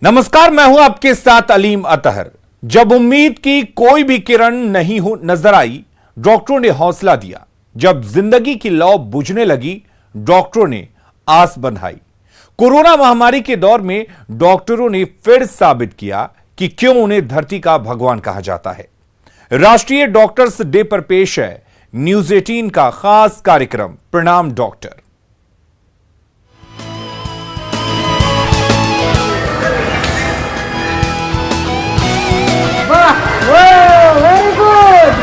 नमस्कार, मैं हूं आपके साथ अलीम अतहर। जब उम्मीद की कोई भी किरण नहीं हो नजर आई, डॉक्टरों ने हौसला दिया। जब जिंदगी की लौ बुझने लगी, डॉक्टरों ने आस बंधाई। कोरोना महामारी के दौर में डॉक्टरों ने फिर साबित किया कि क्यों उन्हें धरती का भगवान कहा जाता है। राष्ट्रीय डॉक्टर्स डे पर पेश है न्यूज 18 का खास कार्यक्रम प्रणाम doctor. Very good.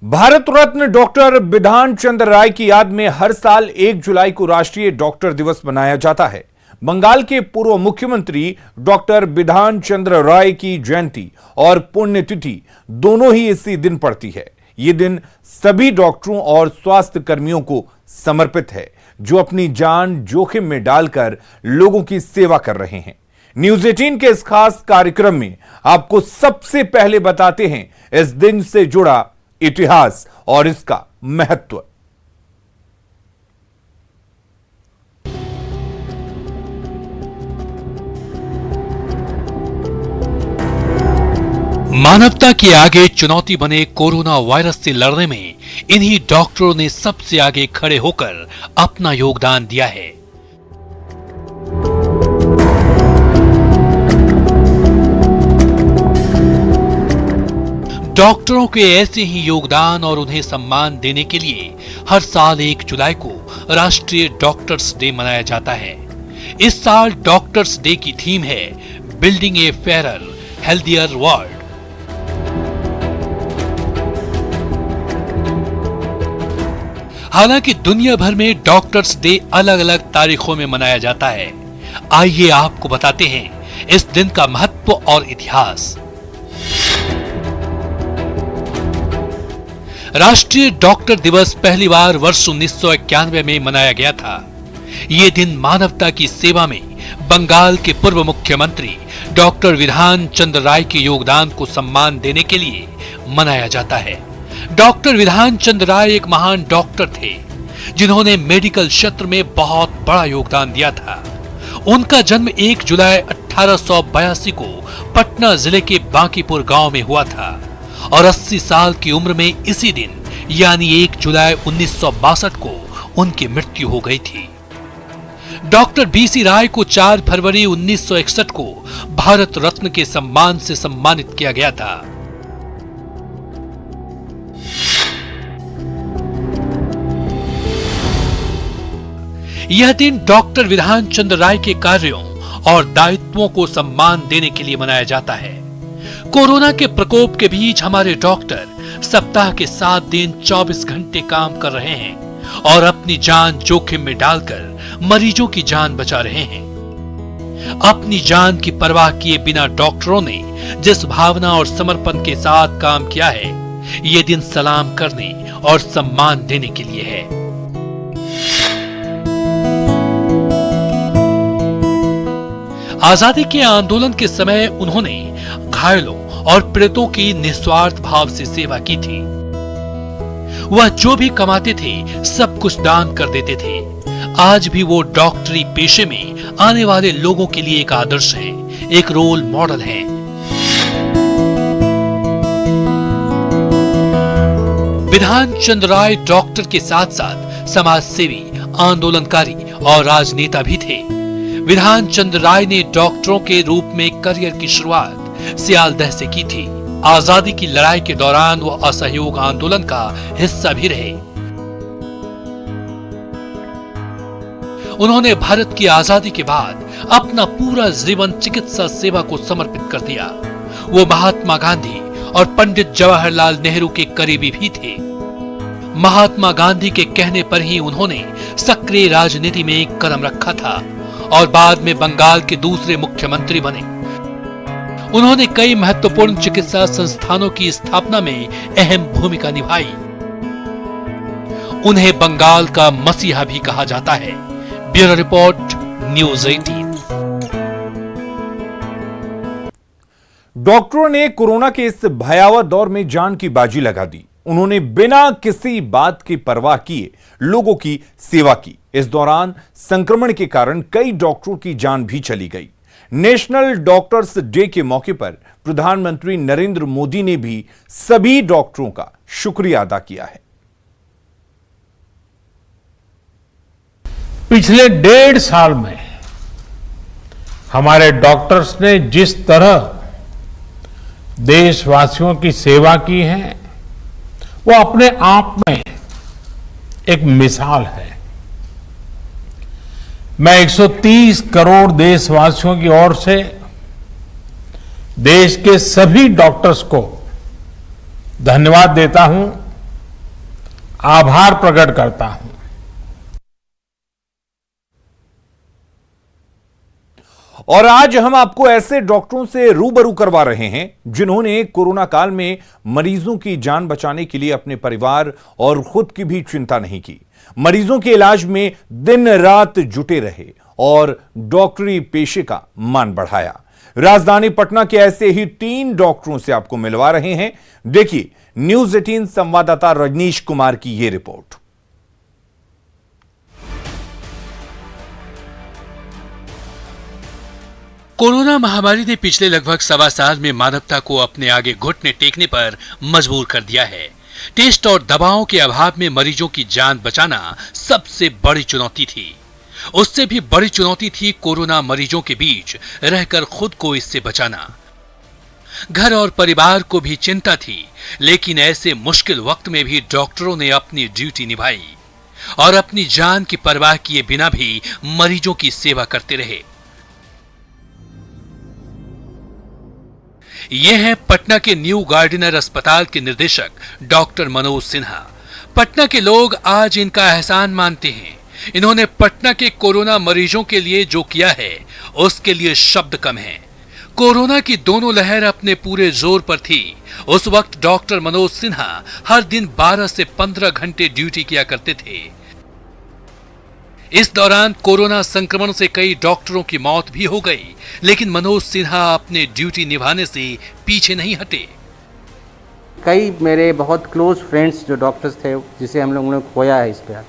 Bharat Ratna doctor Bidhan Chandra Roy की याद में हर साल 1 जुलाई को राष्ट्रीय डॉक्टर दिवस मनाया जाता है। बंगाल के पूर्व मुख्यमंत्री डॉक्टर बिधान चंद्र राय की जयंती और पुण्यतिथि दोनों ही इसी दिन पड़ती है। ये दिन सभी डॉक्टरों और स्वास्थ्य कर्मियों को समर्पित है जो अपनी जान जोखिम में डालकर लोगों की सेवा कर रहे हैं। न्यूज 18 के इस खास कार्यक्रम में आपको सबसे पहले बताते हैं इस दिन से जुड़ा इतिहास और इसका महत्व। मानवता के आगे चुनौती बने कोरोना वायरस से लड़ने में इन्हीं डॉक्टरों ने सबसे आगे खड़े होकर अपना योगदान दिया है। डॉक्टरों के ऐसे ही योगदान और उन्हें सम्मान देने के लिए हर साल 1 जुलाई को राष्ट्रीय डॉक्टर्स डे मनाया जाता है। इस साल डॉक्टर्स डे की थीम है बिल्डिंग ए फेयरर हेल्थियर वर्ल्ड। हालांकि दुनिया भर में डॉक्टर्स डे अलग अलग तारीखों में मनाया जाता है। आइए आपको बताते हैं इस दिन का महत्व और इतिहास। राष्ट्रीय डॉक्टर दिवस पहली बार वर्ष 1991 में मनाया गया था। ये दिन मानवता की सेवा में बंगाल के पूर्व मुख्यमंत्री डॉक्टर बिधान चंद्र राय के योगदान को सम्मान देने के लिए मनाया जाता है। डॉक्टर बिधान चंद्र राय एक महान डॉक्टर थे जिन्होंने मेडिकल क्षेत्र में बहुत बड़ा योगदान दिया था। उनका जन्म 1 जुलाई 1882 को पटना जिले के बांकीपुर गांव में हुआ था और 80 साल की उम्र में इसी दिन यानी 1 जुलाई 1962 को उनकी मृत्यु हो गई थी। डॉक्टर बीसी राय को 4 फरवरी 1961 को भारत रत्न के सम्मान से सम्मानित किया गया था। यह दिन डॉक्टर बिधान चंद्र राय के कार्यों और दायित्वों को सम्मान देने के लिए मनाया जाता है। कोरोना के प्रकोप के बीच हमारे डॉक्टर सप्ताह के 7 दिन 24 घंटे काम कर रहे हैं और अपनी जान जोखिम में डालकर मरीजों की जान बचा रहे हैं। अपनी जान की परवाह किए बिना डॉक्टरों ने जिस भावना और समर्पण के साथ काम किया है, ये दिन सलाम करने और सम्मान देने के लिए है। आजादी के आंदोलन के समय उन्होंने घायलों और पीड़ितों की निस्वार्थ भाव से सेवा की थी। वह जो भी कमाते थे सब कुछ दान कर देते थे। आज भी वो डॉक्टरी पेशे में आने वाले लोगों के लिए एक आदर्श हैं, एक रोल मॉडल हैं। बिधान चंद्र राय डॉक्टर के साथ साथ समाज सेवी, आंदोलनकारी और राजनेता भी थे। बिधान चंद्र राय ने डॉक्टरों के रूप में करियर की शुरुआत सियालदह से की थी। आजादी की लड़ाई के दौरान वो असहयोग आंदोलन का हिस्सा भी रहे। उन्होंने भारत की आजादी के बाद अपना पूरा जीवन चिकित्सा सेवा को समर्पित कर दिया। वो महात्मा गांधी और पंडित जवाहरलाल नेहरू के करीबी भी थे। महात्मा गांधी के कहने पर ही उन्होंने सक्रिय राजनीति में कदम रखा था और बाद में बंगाल के दूसरे मुख्यमंत्री बने। उन्होंने कई महत्वपूर्ण चिकित्सा संस्थानों की स्थापना में अहम भूमिका निभाई। उन्हें बंगाल का मसीहा भी कहा जाता है। Bureau report, news 18। डॉक्टरों ने कोरोना के इस भयावह दौर में जान की बाजी लगा दी। उन्होंने बिना किसी बात की परवाह किए लोगों की सेवा की। इस दौरान संक्रमण के कारण कई डॉक्टरों की जान भी चली गई। नेशनल डॉक्टर्स डे के मौके पर प्रधानमंत्री नरेंद्र मोदी ने भी सभी डॉक्टरों का शुक्रिया अदा किया है। पिछले 1.5 साल में हमारे डॉक्टर्स ने जिस तरह देशवासियों की सेवा की है, वो अपने आप में एक मिसाल है। मैं 130 करोड़ देशवासियों की ओर से देश के सभी डॉक्टर्स को धन्यवाद देता हूं, आभार प्रकट करता हूं। और आज हम आपको ऐसे डॉक्टरों से रूबरू करवा रहे हैं जिन्होंने कोरोना काल में मरीजों की जान बचाने के लिए अपने परिवार और खुद की भी चिंता नहीं की। मरीजों के इलाज में दिन रात जुटे रहे और डॉक्टरी पेशे का मान बढ़ाया। राजधानी पटना के ऐसे ही 3 डॉक्टरों से आपको मिलवा रहे हैं। देखिए न्यूज 18 संवाददाता रजनीश कुमार की यह रिपोर्ट। कोरोना महामारी ने पिछले लगभग 1.25 साल में मानवता को अपने आगे घुटने टेकने पर मजबूर कर दिया है। टेस्ट और दवाओं के अभाव में मरीजों की जान बचाना सबसे बड़ी चुनौती थी। उससे भी बड़ी चुनौती थी कोरोना मरीजों के बीच रहकर खुद को इससे बचाना। घर और परिवार को भी चिंता थी, लेकिन ऐसे मुश्किल वक्त में भी डॉक्टरों ने अपनी ड्यूटी निभाई और अपनी जान की परवाह किए बिना भी मरीजों की सेवा करते रहे। ये हैं पटना के न्यू गार्डिनर अस्पताल के निदेशक डॉक्टर मनोज सिन्हा। पटना के लोग आज इनका एहसान मानते हैं। इन्होंने पटना के कोरोना मरीजों के लिए जो किया है उसके लिए शब्द कम हैं। कोरोना की दोनों लहर अपने पूरे जोर पर थी। उस वक्त डॉक्टर मनोज सिन्हा हर दिन 12 से 15 घंटे ड्यूटी किया करते थे। इस दौरान कोरोना संक्रमण से कई डॉक्टरों की मौत भी हो गई, लेकिन मनोज सिन्हा अपने ड्यूटी निभाने से पीछे नहीं हटे। कई मेरे बहुत क्लोज फ्रेंड्स जो डॉक्टर्स थे जिसे हम लोगों ने खोया है, इस पर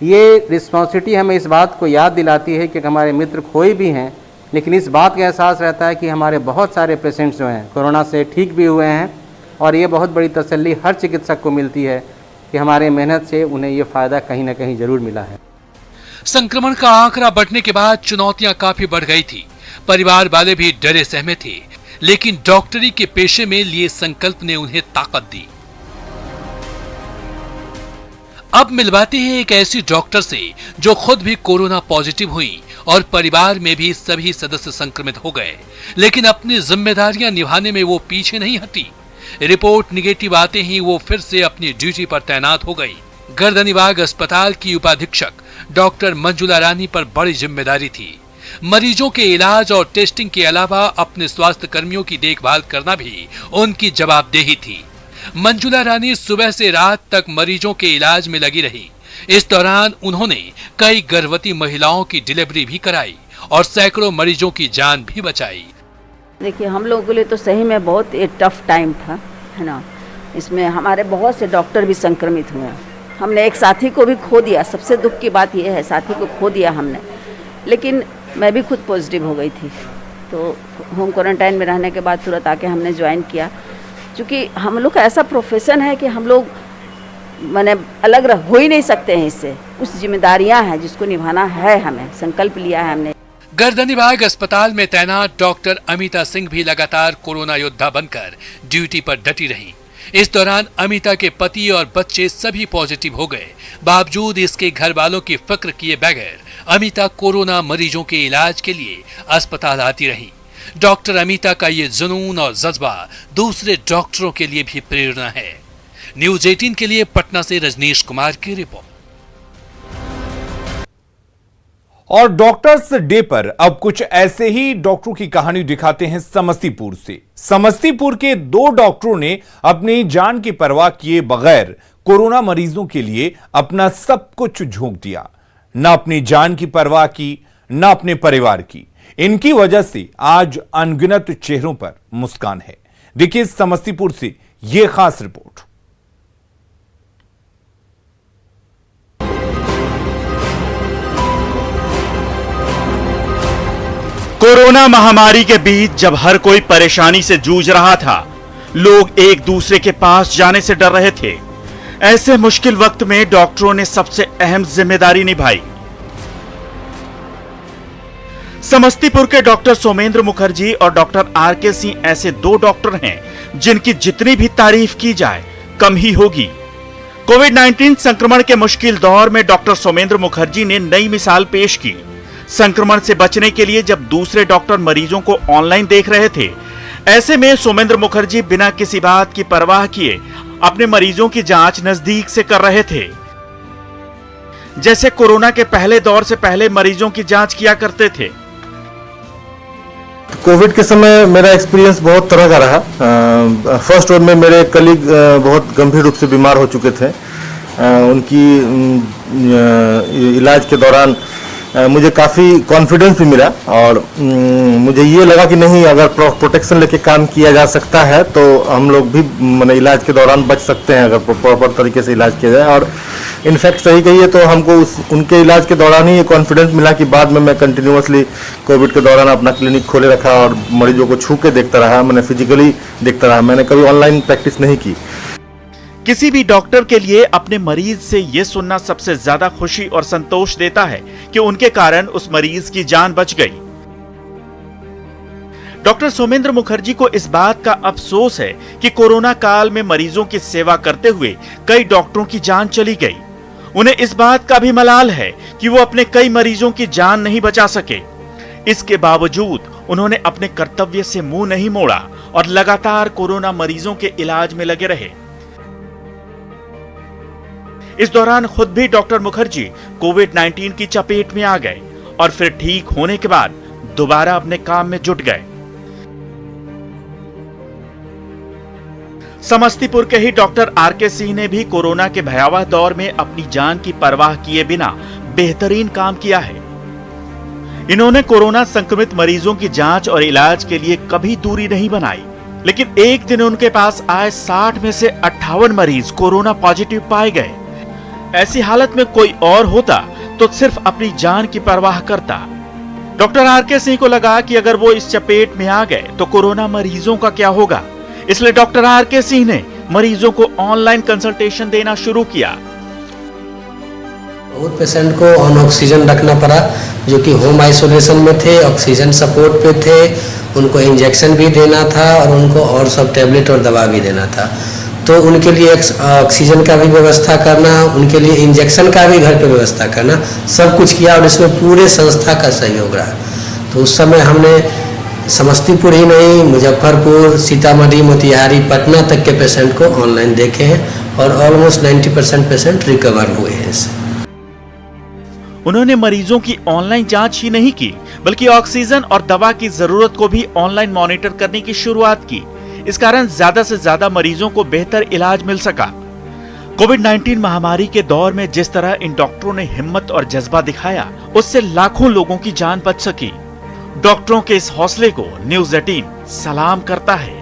ये रिस्पॉन्सिबिलिटी हमें इस बात को याद दिलाती है कि हमारे मित्र खोए भी हैं, लेकिन इस बात का एहसास रहता है कि हमारे बहुत सारे पेशेंट्स जो हैं कोरोना से ठीक भी हुए हैं। और ये बहुत बड़ी तसल्ली हर चिकित्सक को मिलती है कि हमारे मेहनत से उन्हें ये फ़ायदा कहीं ना कहीं ज़रूर मिला है। संक्रमण का आंकड़ा बढ़ने के बाद चुनौतियां काफी बढ़ गई थी। परिवार वाले भी डरे सहमे थे, लेकिन डॉक्टरी के पेशे में लिए संकल्प ने उन्हें ताकत दी। अब मिलवाते हैं एक ऐसी डॉक्टर से जो खुद भी कोरोना पॉजिटिव हुई और परिवार में भी सभी सदस्य संक्रमित हो गए, लेकिन अपनी जिम्मेदारियां निभाने में वो पीछे नहीं हटी। रिपोर्ट निगेटिव आते ही वो फिर से अपनी ड्यूटी पर तैनात हो गई। गर्दनीबाग अस्पताल की उपाधीक्षक डॉक्टर मंजुला रानी पर बड़ी जिम्मेदारी थी। मरीजों के इलाज और टेस्टिंग के अलावा अपने स्वास्थ्य कर्मियों की देखभाल करना भी उनकी जवाबदेही थी। मंजुला रानी सुबह से रात तक मरीजों के इलाज में लगी रही। इस दौरान उन्होंने कई गर्भवती महिलाओं की डिलीवरी भी कराई और सैकड़ों मरीजों की जान भी बचाई। देखिए, हम लोगों के लिए तो सही में बहुत एक टफ टाइम था, है ना। इसमें हमारे बहुत से डॉक्टर भी संक्रमित हुए। हमने एक साथी को भी खो दिया। सबसे दुख की बात यह है, साथी को खो दिया हमने, लेकिन मैं भी खुद पॉजिटिव हो गई थी। तो होम क्वारंटाइन में रहने के बाद तुरंत आके हमने ज्वाइन किया, क्योंकि हम लोग का ऐसा प्रोफेशन है कि हम लोग माने अलग हो ही नहीं सकते हैं इससे। कुछ जिम्मेदारियां हैं जिसको निभाना है, हमें संकल्प लिया है हमने। गर्दनीबाग अस्पताल में तैनात डॉक्टर अमिता सिंह भी लगातार कोरोना योद्धा बनकर ड्यूटी पर डटी रहीं। इस दौरान अमिता के पति और बच्चे सभी पॉजिटिव हो गए। बावजूद इसके घर वालों की फिक्र किए बगैर अमिता कोरोना मरीजों के इलाज के लिए अस्पताल आती रही। डॉक्टर अमिता का ये जुनून और जज्बा दूसरे डॉक्टरों के लिए भी प्रेरणा है। न्यूज 18 के लिए पटना से रजनीश कुमार की रिपोर्ट। और डॉक्टर्स डे पर अब कुछ ऐसे ही डॉक्टरों की कहानी दिखाते हैं समस्तीपुर से। समस्तीपुर के 2 डॉक्टरों ने अपनी जान की परवाह किए बगैर कोरोना मरीजों के लिए अपना सब कुछ झोंक दिया। न अपनी जान की परवाह की, न अपने परिवार की। इनकी वजह से आज अनगिनत चेहरों पर मुस्कान है। देखिए समस्तीपुर से यह खास रिपोर्ट। कोरोना महामारी के बीच जब हर कोई परेशानी से जूझ रहा था, लोग एक दूसरे के पास जाने से डर रहे थे। ऐसे मुश्किल वक्त में डॉक्टरों ने सबसे अहम जिम्मेदारी निभाई। समस्तीपुर के डॉक्टर सोमेंद्र मुखर्जी और डॉक्टर आर.के. सिंह ऐसे दो डॉक्टर हैं जिनकी जितनी भी तारीफ की जाए कम ही होगी। कोविड-19 संक्रमण के मुश्किल दौर में डॉक्टर सोमेंद्र मुखर्जी ने नई मिसाल पेश की। संक्रमण से बचने के लिए जब दूसरे डॉक्टर मरीजों को ऑनलाइन देख रहे थे, ऐसे में सोमेंद्र मुखर्जी बिना किसी बात की परवाह किए अपने मरीजों की जांच नजदीक से कर रहे थे। जैसे कोरोना के पहले दौर से पहले मरीजों की जांच किया करते थे। कोविड के समय मेरा एक्सपीरियंस बहुत तरह का रहा। फर्स्ट वेव में मेरे कलीग बहुत गंभीर रूप से बीमार हो चुके थे। उनकी इलाज के दौरान मुझे काफ़ी कॉन्फिडेंस भी मिला और मुझे ये लगा कि नहीं, अगर प्रोटेक्शन लेके काम किया जा सकता है तो हम लोग भी मैंने इलाज के दौरान बच सकते हैं, अगर प्रॉपर तरीके से इलाज किया जाए। और इनफैक्ट सही कहिए तो हमको उनके इलाज के दौरान ही ये कॉन्फिडेंस मिला कि बाद में मैं कंटिन्यूअसली कोविड के दौरान अपना क्लिनिक खोले रखा और मरीजों को छू के देखता रहा, मैंने फिजिकली देखता रहा। मैंने कभी ऑनलाइन प्रैक्टिस नहीं की। किसी भी डॉक्टर के लिए अपने मरीज से यह सुनना सबसे ज्यादा खुशी और संतोष देता है कि उनके कारण उस मरीज की जान बच गई। डॉक्टर सोमेंद्र मुखर्जी को इस बात का अफसोस है कि कोरोना काल में मरीजों की सेवा करते हुए कई डॉक्टरों की जान चली गई। उन्हें इस बात का भी मलाल है कि वो अपने कई मरीजों की जान नहीं बचा सके। इसके बावजूद उन्होंने अपने कर्तव्य से मुंह नहीं मोड़ा और लगातार कोरोना मरीजों के इलाज में लगे रहे। इस दौरान खुद भी डॉक्टर मुखर्जी कोविड-19 की चपेट में आ गए और फिर ठीक होने के बाद दोबारा अपने काम में जुट गए। समस्तीपुर के ही डॉक्टर आर.के. सिंह ने भी कोरोना के भयावह दौर में अपनी जान की परवाह किए बिना बेहतरीन काम किया है। इन्होंने कोरोना संक्रमित मरीजों की जांच और इलाज के लिए कभी दूरी नहीं बनाई, लेकिन एक दिन उनके पास आए 60 में से 58 मरीज कोरोना पॉजिटिव पाए गए। ऐसी हालत में कोई और होता तो सिर्फ अपनी जान की परवाह करता। Doctor R K. सिंह को लगा कि अगर वो इस चपेट में आ गए तो कोरोना मरीजों का क्या होगा, इसलिए डॉक्टर आर.के. सिंह ने मरीजों को ऑनलाइन कंसल्टेशन देना शुरू किया। बहुत पेशेंट को ऑन ऑक्सीजन रखना पड़ा, जो कि होम आइसोलेशन में थे, ऑक्सीजन सपोर्ट पे थे। उनको इंजेक्शन भी देना था और उनको और सब टैबलेट और दवा भी देना था। तो उनके लिए ऑक्सीजन का भी व्यवस्था करना, उनके लिए इंजेक्शन का भी घर पे व्यवस्था करना, सब कुछ किया और इसमें पूरे संस्था का सहयोग रहा। तो उस समय हमने समस्तीपुर ही नहीं, मुजफ्फरपुर, सीतामढ़ी, मोतिहारी, पटना तक के पेशेंट को ऑनलाइन देखे हैं और ऑलमोस्ट 90% पेशेंट रिकवर हुए हैं इससे। उन्होंने मरीजों की ऑनलाइन जांच ही नहीं की, बल्कि ऑक्सीजन और दवा की जरूरत को भी ऑनलाइन मॉनिटर करने की शुरुआत की। इस कारण ज्यादा से ज्यादा मरीजों को बेहतर इलाज मिल सका। कोविड-19 महामारी के दौर में जिस तरह इन डॉक्टरों ने हिम्मत और जज्बा दिखाया, उससे लाखों लोगों की जान बच सकी। डॉक्टरों के इस हौसले को न्यूज 18 सलाम करता है।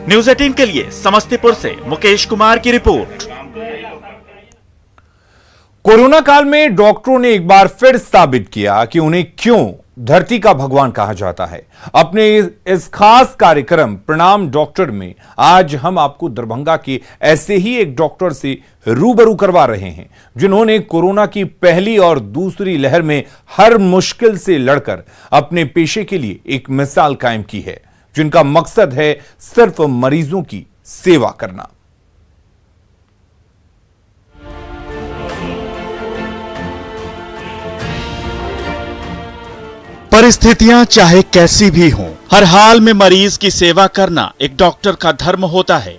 न्यूज 18 के लिए समस्तीपुर से मुकेश कुमार की रिपोर्ट। कोरोना काल में डॉक्टरों ने एक बार फिर साबित किया कि उन्हें क्यों धरती का भगवान कहा जाता है। अपने इस खास कार्यक्रम प्रणाम डॉक्टर में आज हम आपको दरभंगा के ऐसे ही एक डॉक्टर से रूबरू करवा रहे हैं, जिन्होंने कोरोना की पहली और दूसरी लहर में हर मुश्किल से लड़कर अपने पेशे के लिए एक मिसाल कायम की है, जिनका मकसद है सिर्फ मरीजों की सेवा करना। परिस्थितियां चाहे कैसी भी हों, हर हाल में मरीज की सेवा करना एक डॉक्टर का धर्म होता है।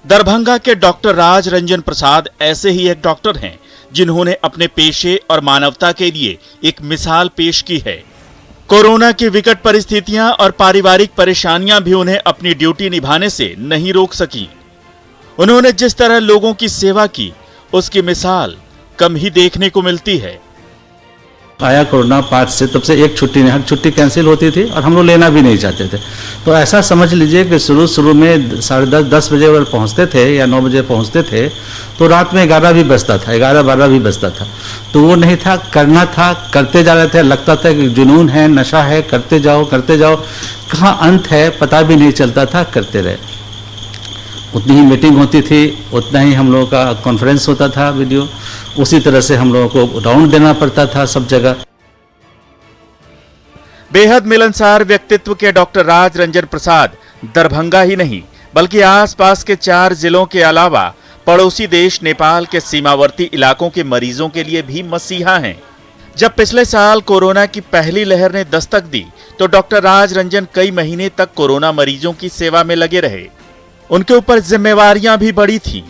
दरभंगा के डॉक्टर राज रंजन प्रसाद ऐसे ही एक डॉक्टर हैं, जिन्होंने अपने पेशे और मानवता के लिए एक मिसाल पेश की है। कोरोना की विकट परिस्थितियां और पारिवारिक परेशानियां भी उन्हें अपनी ड्यूटी निभाने से नहीं रोक सकी। उन्होंने जिस तरह लोगों की सेवा की, उसकी मिसाल कम ही देखने को मिलती है। आया कोरोना 5 से, तब से एक छुट्टी नहीं, हर छुट्टी कैंसिल होती थी और हम लोग लेना भी नहीं चाहते थे। तो ऐसा समझ लीजिए कि शुरू में 10:30 बजे अगर पहुंचते थे या 9 बजे पहुंचते थे तो रात में 11 भी बजता था, 11-12 भी बजता था। तो वो नहीं था, करना था, करते जा रहे थे। लगता था कि जुनून है, नशा है, करते जाओ। कहाँ अंत है पता भी नहीं चलता था, करते रहे। उतनी ही मीटिंग होती थी, उतना ही हम लोगों का कॉन्फ्रेंस होता था वीडियो, उसी तरह से हम लोगों को राउंड देना पड़ता था सब जगह। बेहद मिलनसार व्यक्तित्व के डॉक्टर राज रंजन प्रसाद दरभंगा ही नहीं बल्कि आसपास के 4 जिलों के अलावा पड़ोसी देश नेपाल के सीमावर्ती इलाकों के मरीजों के लिए भी मसीहा हैं। जब पिछले साल कोरोना की पहली लहर ने दस्तक दी तो डॉक्टर राज रंजन कई महीने तक कोरोना मरीजों की सेवा में लगे रहे। उनके ऊपर जिम्मेवारियां भी बड़ी थी।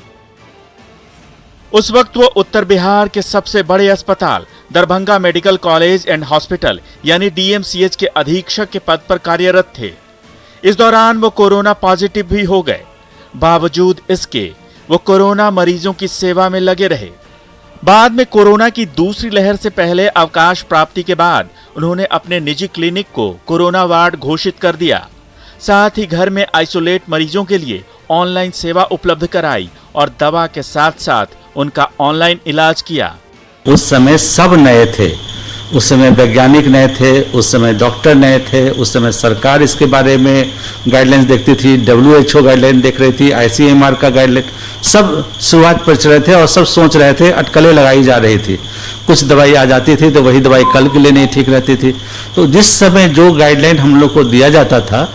उस वक्त वो उत्तर बिहार के सबसे बड़े अस्पताल Darbhanga medical college and hospital यानी डीएमसीएच के अधीक्षक के पद पर कार्यरत थे। इस दौरान वो कोरोना पॉजिटिव भी हो गए। बावजूद इसके वो कोरोना मरीजों की सेवा में लगे रहे। बाद में कोरोना की दूसरी लहर से पहले अवकाश प्राप्ति के बाद उन्होंने अपने निजी क्लिनिक को कोरोना वार्ड घोषित कर दिया। साथ ही घर में आइसोलेट मरीजों के लिए ऑनलाइन सेवा उपलब्ध कराई और दवा के साथ साथ उनका ऑनलाइन इलाज किया। उस समय सब नए थे, उस समय वैज्ञानिक नए थे, उस समय डॉक्टर नए थे, उस समय सरकार इसके बारे में गाइडलाइंस देखती थी, WHO गाइडलाइन देख रही थी, ICMR का गाइडलाइन, सब शुरुआत पर चल रहे थे और सब सोच रहे थे, अटकलें लगाई जा रही थी। कुछ दवाई आ जाती थी तो वही दवाई कल के लिए नहीं ठीक रहती थी। तो जिस समय जो गाइडलाइन हम लोग को दिया जाता था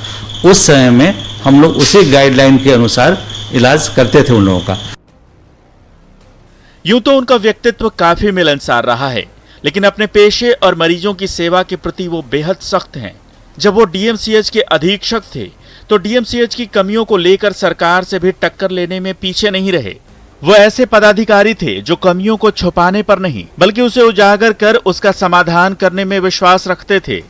उस समय में हम लोग उसी गाइडलाइन के अनुसार इलाज करते थे उन लोगों का। यूं तो उनका व्यक्तित्व काफी मिलनसार रहा है, लेकिन अपने पेशे और मरीजों की सेवा के प्रति वो बेहद सख्त हैं। जब वो डीएमसीएच के अधीक्षक थे तो डीएमसीएच की कमियों को लेकर सरकार से भी टक्कर लेने में पीछे नहीं रहे। वो ऐसे पदाधिकारी थे जो कमियों को छुपाने पर नहीं बल्कि उसे उजागर कर उसका समाधान करने में विश्वास रखते थे।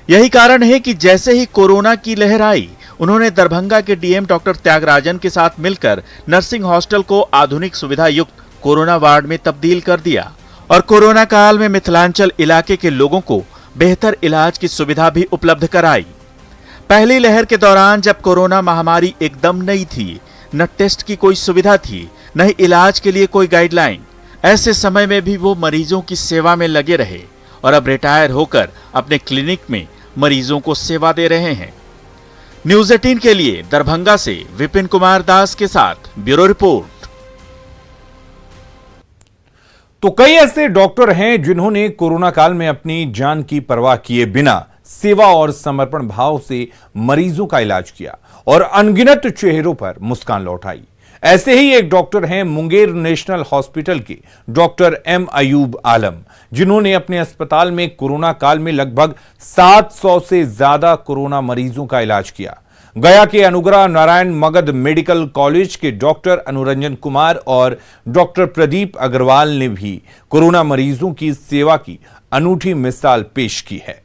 यही कारण है कि जैसे ही कोरोना की लहर आई उन्होंने दरभंगा के डीएम डॉक्टर त्यागराजन के साथ मिलकर नर्सिंग हॉस्टल को आधुनिक सुविधा युक्त कोरोना वार्ड में तब्दील कर दिया और कोरोना काल में मिथिलांचल इलाके के लोगों को बेहतर इलाज की सुविधा भी उपलब्ध कराई। पहली लहर के दौरान जब कोरोना महामारी एकदम नई थी, न टेस्ट की कोई सुविधा थी, न ही इलाज के लिए कोई गाइडलाइन, ऐसे समय में भी वो मरीजों की सेवा में लगे रहे और अब रिटायर होकर अपने क्लिनिक में मरीजों को सेवा दे रहे हैं। न्यूज़ 18 के लिए दरभंगा से विपिन कुमार दास के साथ ब्यूरो रिपोर्ट। तो कई ऐसे डॉक्टर हैं जिन्होंने कोरोना काल में अपनी जान की परवाह किए बिना सेवा और समर्पण भाव से मरीजों का इलाज किया और अनगिनत चेहरों पर मुस्कान लौटाई। ऐसे ही एक डॉक्टर हैं मुंगेर नेशनल हॉस्पिटल के डॉक्टर एम अयूब आलम, जिन्होंने अपने अस्पताल में कोरोना काल में लगभग 700 से ज्यादा कोरोना मरीजों का इलाज किया। गया के अनुग्रह नारायण मगध मेडिकल कॉलेज के डॉक्टर अनुरंजन कुमार और डॉक्टर प्रदीप अग्रवाल ने भी कोरोना मरीजों की सेवा की अनूठी मिसाल पेश की है।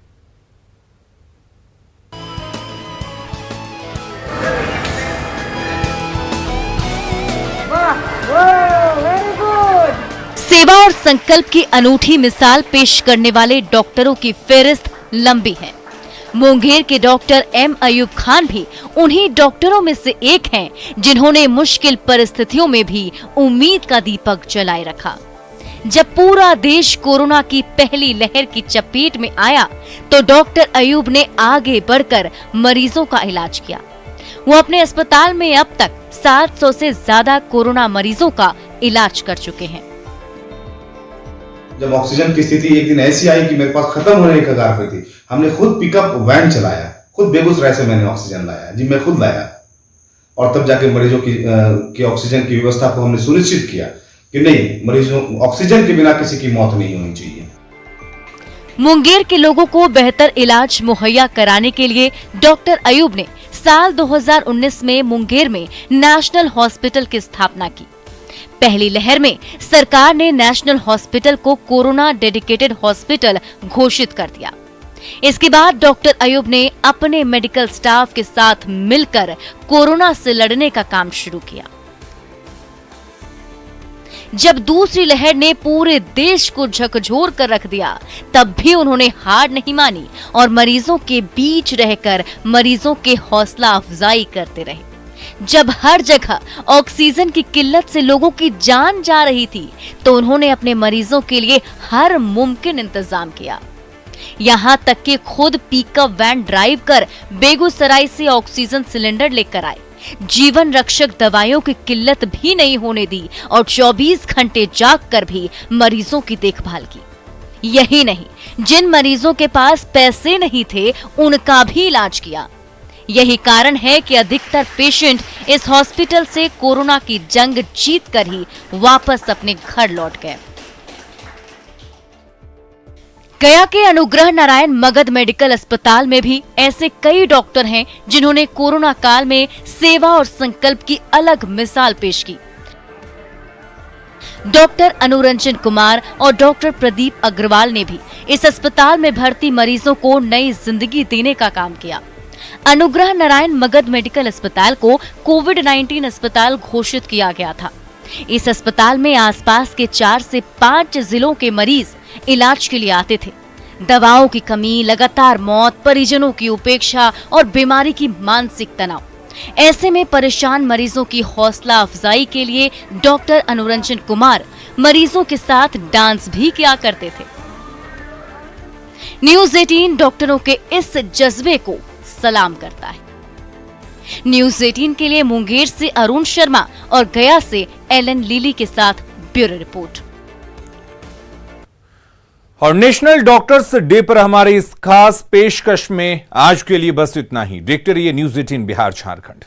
सेवा और संकल्प की अनूठी मिसाल पेश करने वाले डॉक्टरों की फेहरिस्त लंबी है। मुंगेर के डॉक्टर एम अयूब खान भी उन्हीं डॉक्टरों में से एक हैं जिन्होंने मुश्किल परिस्थितियों में भी उम्मीद का दीपक जलाए रखा। जब पूरा देश कोरोना की पहली लहर की चपेट में आया तो डॉक्टर अयूब ने आगे बढ़कर मरीजों का इलाज किया। वो अपने अस्पताल में अब तक 700 से ज्यादा कोरोना मरीजों का इलाज कर चुके हैं। जब ऑक्सीजन की स्थिति एक दिन ऐसी आई कि मेरे पास खत्म होने की कगार पर थी, हमने खुद पिकअप वैन चलाया, खुद बेगूसराय से मैंने ऑक्सीजन लाया जी, मैं खुद लाया और तब जाके मरीजों की ऑक्सीजन की व्यवस्था को हमने सुनिश्चित किया कि नहीं, मरीजों ऑक्सीजन के बिना किसी की मौत नहीं होनी चाहिए। मुंगेर के लोगों को बेहतर इलाज मुहैया कराने के लिए डॉक्टर अयूब ने साल 2019 में मुंगेर में नेशनल हॉस्पिटल की स्थापना की। पहली लहर में सरकार ने नेशनल हॉस्पिटल को कोरोना डेडिकेटेड हॉस्पिटल घोषित कर दिया। इसके बाद डॉक्टर अयूब ने अपने मेडिकल स्टाफ के साथ मिलकर कोरोना से लड़ने का काम शुरू किया। जब दूसरी लहर ने पूरे देश को झकझोर कर रख दिया, तब भी उन्होंने हार नहीं मानी और मरीजों के बीच रहकर मरीजों के हौसला अफजाई करते रहे। जब हर जगह ऑक्सीजन की किल्लत से लोगों की जान जा रही थी, तो उन्होंने अपने मरीजों के लिए हर मुमकिन इंतजाम किया। यहाँ तक कि खुद पिकअप वैन ड्राइव कर बेगूसराय से ऑक्सीजन सिलेंडर लेकर आए, जीवन रक्षक दवाइयों की किल्लत भी नहीं होने दी और 24 घंटे जागकर भी मरीजों की देखभाल की। यही नहीं, जिन मरीजों के पास पैसे नहीं थे उनका भी इलाज किया। यही कारण है कि अधिकतर पेशेंट इस हॉस्पिटल से कोरोना की जंग जीतकर ही वापस अपने घर लौट गए। गया के अनुग्रह नारायण मगध मेडिकल अस्पताल में भी ऐसे कई डॉक्टर हैं जिन्होंने कोरोना काल में सेवा और संकल्प की अलग मिसाल पेश की। डॉक्टर अनुरंजन कुमार और डॉक्टर प्रदीप अग्रवाल ने भी इस अस्पताल में भर्ती मरीजों को नई जिंदगी देने का काम किया। अनुग्रह नारायण मगध मेडिकल अस्पताल को कोविड-19 अस्पताल घोषित किया गया था। इस अस्पताल में आसपास के 4 से 5 जिलों के मरीज इलाज के लिए आते थे। दवाओं की कमी, लगातार मौत, परिजनों की उपेक्षा और बीमारी की मानसिक तनाव, ऐसे में परेशान मरीजों की हौसला अफजाई के लिए डॉक्टर अनुरंजन कुमार मरीजों के साथ डांस भी किया करते थे। न्यूज़ 18 डॉक्टरों के इस जज्बे को सलाम करता है। न्यूज़ 18 के लिए मुंगेर से अरुण शर्मा और गया से एलन लीली के साथ ब्यूरो रिपोर्ट। और नेशनल डॉक्टर्स डे पर हमारे इस खास पेशकश में आज के लिए बस इतना ही। देखते रहिए न्यूज़ 18 बिहार झारखंड।